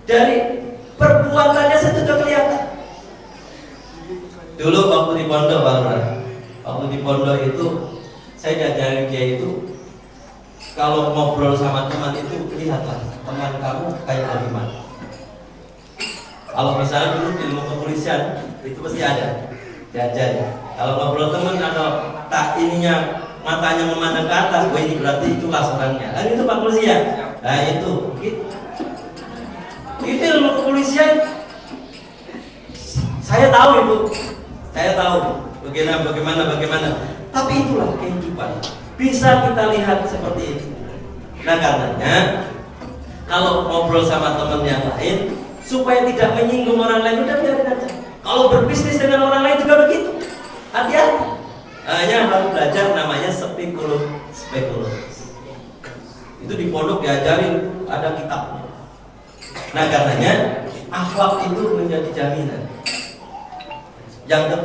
Dari perbuatannya saja sudah kelihatan. Dulu waktu di pondok, waktu di pondok itu saya diajarin dia itu kalau ngobrol sama teman itu lihatlah teman kamu kayak bagaimana. Kalau misalnya dulu ilmu kepolisian itu pasti ada diajarin. Kalau ngobrol teman atau tak ininya matanya memandang ke atas, wah ini berarti itulah orangnya. Kan itu Pak Polisi ya. Nah itu ilmu kepolisian. Saya tahu itu, saya tahu bagaimana. Tapi itulah kehidupan. Bisa kita lihat seperti itu. Nah karenanya kalau ngobrol sama teman yang lain supaya tidak menyinggung orang lain, udah biarin aja. Kalau berbisnis dengan orang lain juga begitu. Hati-hati. Hanya harus belajar namanya spekulus. Itu di pondok diajarin, ada kitabnya. Nah karenanya akhlak itu menjadi jaminan. Yang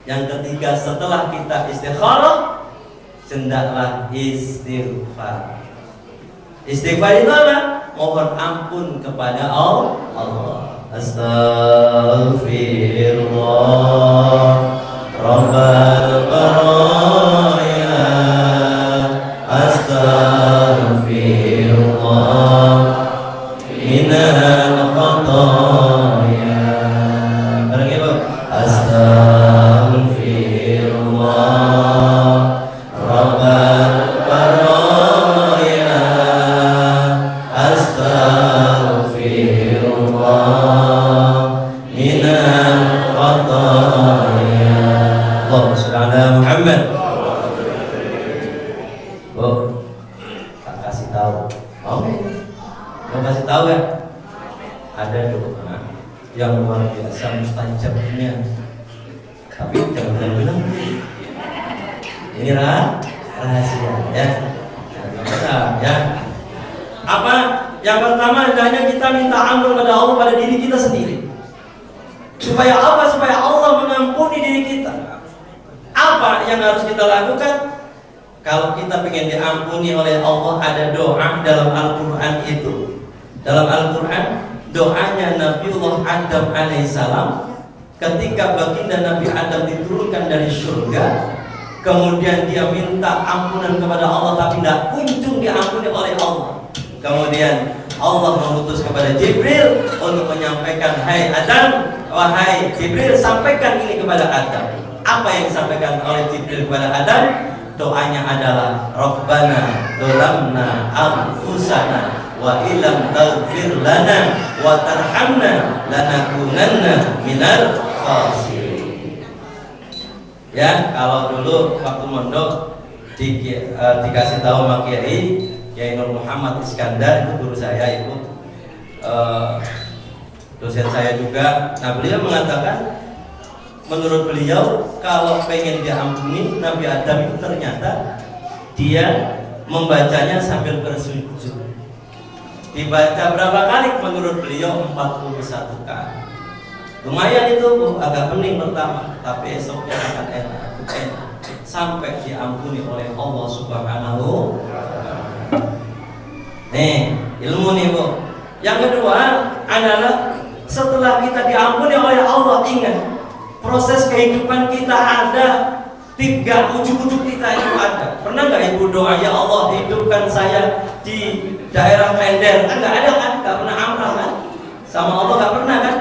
ketiga setelah kita istikharah, hendaklah istighfar. Istighfar itu apa? Mohon ampun kepada Allah. Astaghfirullah Rabbal baraya. Astaghfirullah minal khataya. Bareng ibu. Astaghfirullah Rabbal baraya. Astaghfirullah minal khataya. Allahumma shalli ala Muhammad. Oh, tak kasih tahu. Mau kasih tahu ya? Ada doa yang luar biasa mustajabnya. Tapi jangan bilang ini rahasia ya. Ya. Apa? Yang pertama hendaknya kita minta ampun pada Allah pada diri kita sendiri. Supaya apa? Supaya Allah mengampuni diri kita. Apa yang harus kita lakukan? Kalau kita ingin diampuni oleh Allah, ada doa dalam Al-Quran itu. Dalam Al-Quran, doanya Nabiullah Adam alaihissalam ketika baginda Nabi Adam diturunkan dari surga, kemudian dia minta ampunan kepada Allah tapi tidak kunjung diampuni oleh Allah. Kemudian Allah mengutus kepada Jibril untuk menyampaikan, hai Adam, wahai Jibril, sampaikan ini kepada Adam. Apa yang disampaikan oleh Jibril kepada Adam? Doanya adalah Rabbana dolamna anfusana wa ilam taghfir lana wa tarhamna lanakunanna minal khasirin. Ya, kalau dulu waktu mondok dikasih tahu sama Kiai Nur Muhammad Iskandar, itu guru saya, itu dosen saya juga. Nah beliau mengatakan, menurut beliau kalau pengen diampuni Nabi Adam itu ternyata dia membacanya sambil bersujud. Dibaca berapa kali? Menurut beliau 41 kali. Lumayan itu, agak pening pertama, tapi esoknya akan enak sampai diampuni oleh Allah Subhanahu wa ta'ala. Nih, ilmu nih Bu. Yang kedua adalah setelah kita diampuni oleh Allah, ingat proses kehidupan kita ada 3 ujung-ujung kita itu ada. Pernah nggak ibu doa, ya Allah hidupkan saya di daerah Klender? Kan nggak ada kan? Nggak pernah amal kan? Sama Allah nggak pernah kan?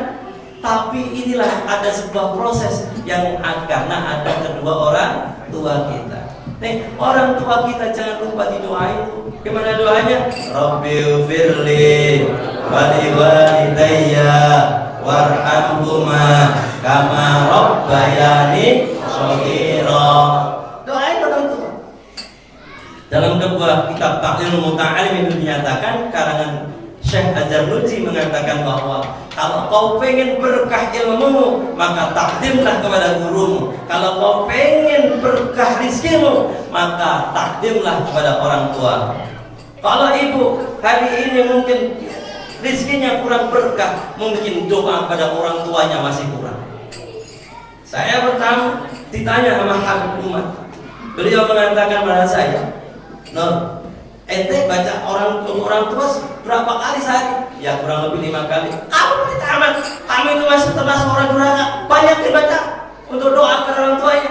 Tapi inilah ada sebuah proses yang karena ada kedua orang tua kita. Nih, orang tua kita jangan lupa didoain. Gimana doanya? Rabbighfirli wa liwalidayya warhamhuma kama rabbayani shaghira. Doain orang tua. Dalam sebuah kitab Ta'limul Muta'allim itu dinyatakan, karangan Syekh Az-Zarnuji mengatakan bahwa kalau kau pengen berkah ilmumu, maka takdimlah kepada gurumu. Kalau kau pengen berkah rizkimu, maka takdimlah kepada orang tua. Kalau ibu hari ini mungkin rizkinya kurang berkah, mungkin doa pada orang tuanya masih kurang. Saya pertama ditanya sama Habib Umar, beliau mengatakan pada saya, Nur, Ente baca orang tua berapa kali sehari? Ya kurang lebih 5 kali. Kamu tidak aman. Kamu itu masih termasuk orang durhaka. Banyak dibaca untuk doa ke orang tuanya.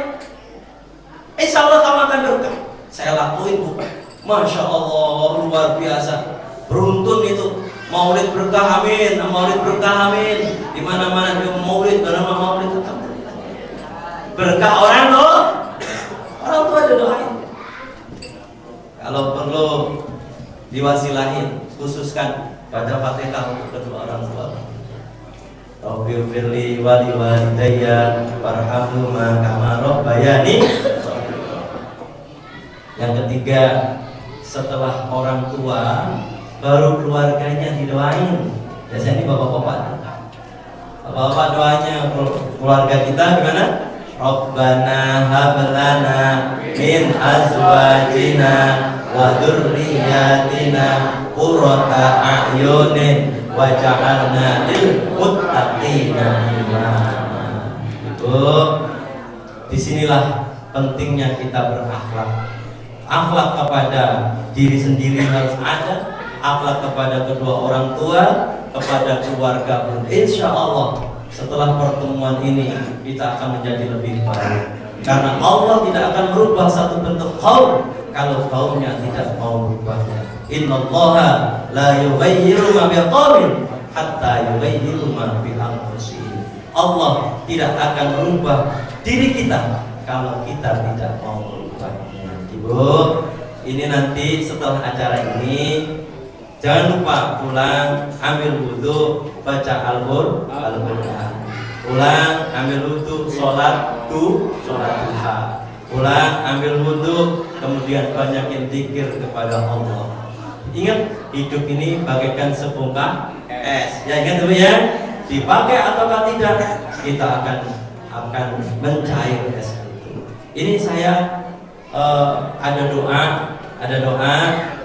Insya Allah kamu akan berkah. Saya lakuin bu. Masya Allah luar biasa. Beruntun itu. Maulid berkah amin. Maulid berkah amin. Di mana-mana dia maulid, bernama maulid. Berkah orang loh. Orang tua doain. Kalau perlu diwasilahin, khususkan baca Fatihah untuk kedua orang tua. Rabbil firli wali walidayya warhamhuma kama rabbayani. Yang ketiga, setelah orang tua baru keluarganya didoain. Biasanya ini bapak-bapak. Bapak-bapak doanya keluarga kita gimana? Rabbana hablana min azwajina wa dzurriyyatina qurrata a'yunin waj'alna lil muttaqina imama. Itu disinilah pentingnya kita berakhlak. Akhlak kepada diri sendiri harus ada, akhlak kepada kedua orang tua, kepada keluarga pun. Insya Allah setelah pertemuan ini kita akan menjadi lebih baik. Karena Allah tidak akan merubah satu bentuk kaum kalau kaumnya tidak mau merubahnya. Innallaha la yughayyiru ma biqaumin hatta yughayyiru ma bi anfusihim. Allah tidak akan merubah diri kita kalau kita tidak mau merubahnya. Ibu, ini nanti setelah acara ini jangan lupa pulang ambil wudhu, baca Al-Quran. Pulang ambil wudhu, sholat duha. Pulang ambil wudhu, kemudian banyakin zikir kepada Allah. Ingat, hidup ini bagaikan sebongkah es. Ya ingat dulu ya, dipakai ataukah tidak, kita akan mencair es itu. Ini saya ada doa,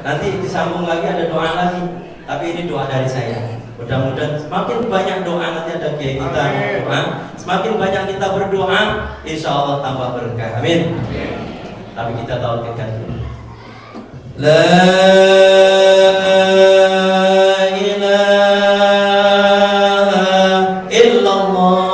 nanti disambung lagi ada doa lagi. Tapi ini doa dari saya. Mudah-mudahan semakin banyak doa, nanti ada kiai kita doa, semakin banyak kita berdoa, insya Allah tambah berkah. Amin. Tapi kita tauhidkan dulu. La ilaha illallah.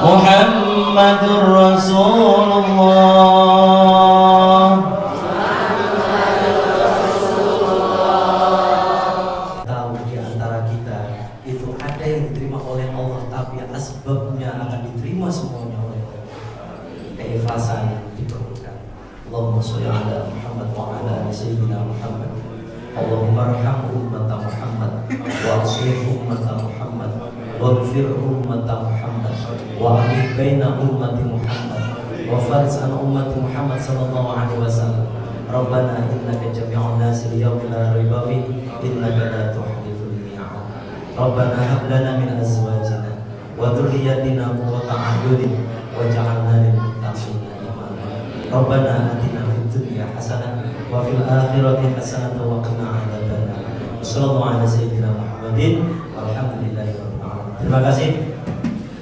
Muhammadur Rasulullah. Tahu di antara kita itu ada yang diterima oleh Allah, tapi asbabnya akan diterima semuanya oleh Allah. Keikhlasan diperlukan. Allahumma sholli ala Muhammad wa ala ali sayyidina Muhammad. Allahumma arham ummata Muhammad wa aslih ummata Muhammad waghfir ummata Muhammad wa alih baina ummati Muhammad wa faris an ummati Muhammad sallallahu alaihi wasallam. Rabbana innaka jami'un nasi liyawmin la raiba fihi innaka la tukhliful mi'ad. Rabbana hab lana min azwajina wa dhurriyyatina qurrata a'yunin waj'alna lil muttaqina imama. Rabbana atina fid dunya hasanah wa fil akhirati hasanah wa qina adzabannar. Sallallahu alaihi sayyidina Muhammadin walhamdulillahi rabbil alamin. Terima kasih.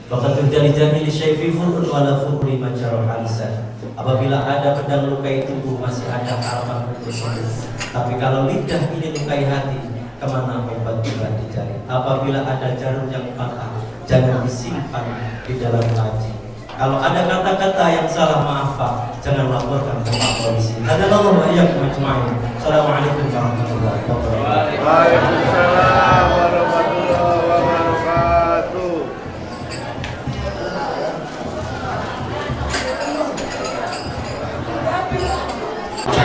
Faqad terjadi jamil syaifi furun wala furri majarul lisan. Apabila ada pedang lukai tubuh masih ada harapan untuk sembuh. Tapi kalau lidah ini lukai hati, kemana obat juga dicari. Apabila ada jarum yang patah, jangan disimpan di dalam laci. Kalau ada kata-kata yang salah, maaf Pak, jangan laporkan ke Pak Polisi. Hadallahu wa iyyakum ajma'in. Assalamualaikum warahmatullahi wabarakatuh. Waalaikumsalam warahmatullahi wabarakatuh.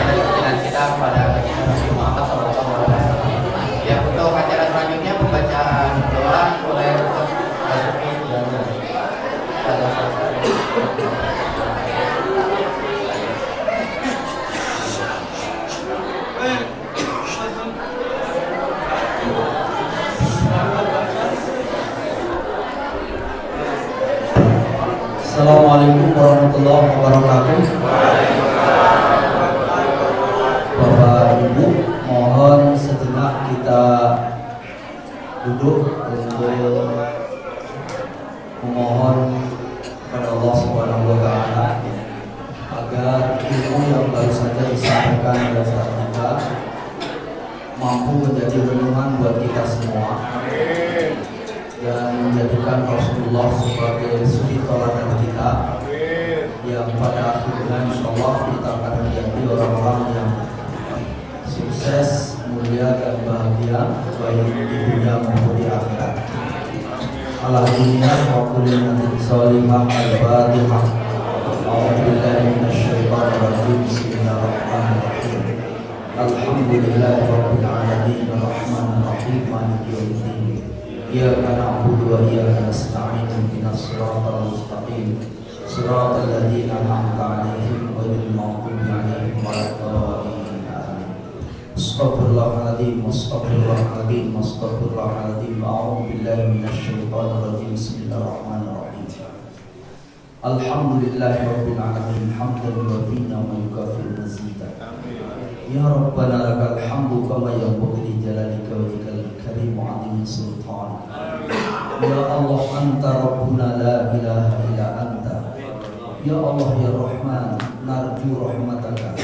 Dengan kita kepada Nabi Muhammad SAW. Ya, untuk acara selanjutnya pembacaan doa oleh Basuki dan Assalamualaikum warahmatullahi wabarakatuh. Bapak Ibu, mohon sejenak kita duduk untuk memohon kepada Allah Subhanahu wa taala agar ilmu yang baru saja disampaikan oleh Ustaz kita mampu menjadi renungan buat kita semua dan menjadikan Rasulullah sebagai suri teladan kita, yang pada akhirnya insyaallah kita akan menjadi orang-orang yang sukses, mulia dan bahagia baik di dunia maupun di akhirat. Alhamdulillah wa kullu nabiyyin salihah al-fatihah. A'udzubillahi minasyaitonir rajim. Bismillahirrahmanirrahim. Alhamdulillahi rabbil alamin arrahmanir rahim maliki yaumiddin. Iyyaka na'budu wa iyyaka nasta'in ihdinas siratal mustaqim. Siratal ladzina an'amta 'alaihim ghairil maghdubi 'alaihim waladdallin. Astaghfirullahaladzim, astaghfirullahaladzim, astaghfirullahaladzim. A'udzu billahi minasyaitonir rajim. Bismillahirrahmanirrahim. Alhamdulillahi rabbil alamin hamdan yuwaffi wa yukafi mazida. Ya Rabbana lakal hamdu kama yanbaghi li jalalika wajhikal karim wa 'azimi sultan. Ya Allah, anta rabbuna la ilaha illa anta. Ya Allah ya Rahman, narju rahmataka.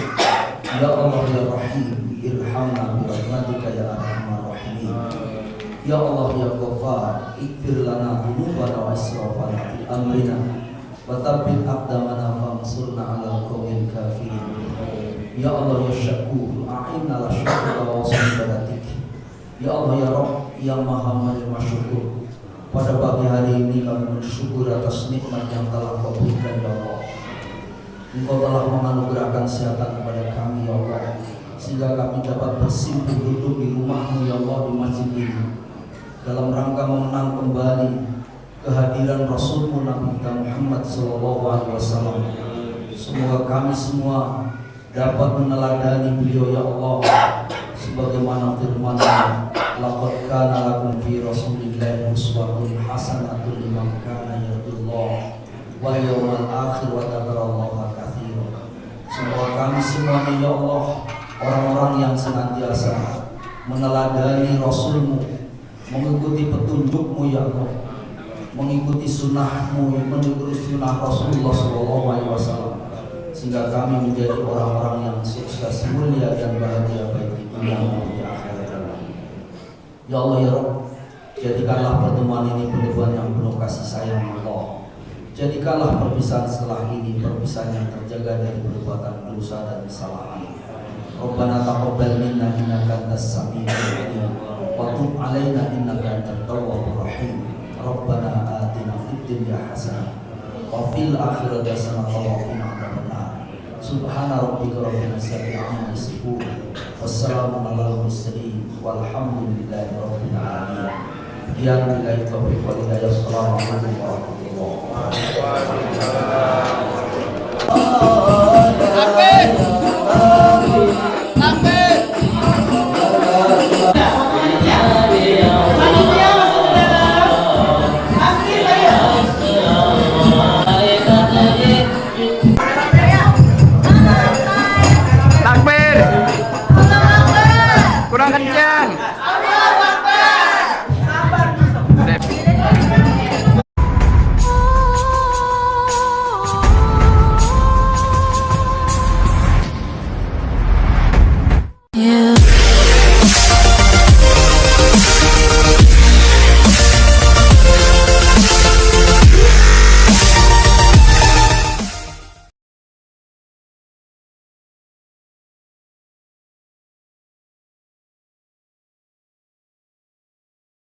Ya Allah ya Rahim, irhamna bi rahmatika ya arhamar rahimin. Ya Allah ya Ghaffar, ighfir lana dhunubana wa israfana fi amrina wa tsabbit aqdamana fansurna 'alal qaumil kafirin. Ya Allah ya Syakur, a'inna ala syukrika wa ibadatik. Ya Allah ya Rabb yang Maha menerima syukur, pada pagi hari ini kami bersyukur atas nikmat yang telah Kau berikan ya Allah. Engkau telah menganugerahkan kesehatan kepada kami ya Allah, sehingga kami dapat bersimpuh duduk di rumah-Mu ya Allah, di masjid ini, dalam rangka mengenang kembali kehadiran Rasul-Mu Nabi Muhammad SAW. Semoga kami semua dapat meneladani beliau ya Allah, sebagaimana firman-Mu, laqad kana lakum fi Rasulillahi uswatun hasanatun liman kana yarjullah wal yawmal akhir wa dzakarallaha katsiran. Semoga kami semuanya ya Allah, orang-orang yang senantiasa meneladani Rasul-Mu, mengikuti petunjuk-Mu ya Allah, mengikuti sunnah-Mu, mengikuti sunnah Rasulullah SAW, sehingga kami menjadi orang-orang yang sukses, mulia dan bahagia baik di dunia maupun di akhirat. Ya Allah ya Rabb, jadikanlah pertemuan ini pertemuan yang penuh kasih sayang Allah. Jadikanlah perpisahan setelah ini perpisahan yang terjaga dari perbuatan dosa dan kesalahan. Rabbana taqabbal minna innaka antas samiul alim wa tub 'alaina innaka antat tawwabur rahim. Rabbana atina fid dunya hasanah wa fil akhirati hasanah wa qina adzabannar. Subhana rabbika rabbil izzati amma yasifun. Wassalamu alal mursalin walhamdulillahi rabbil alamin. Ya billahi taufiq wal hidayah. Assalamualaikum warahmatullahi wabarakatuh.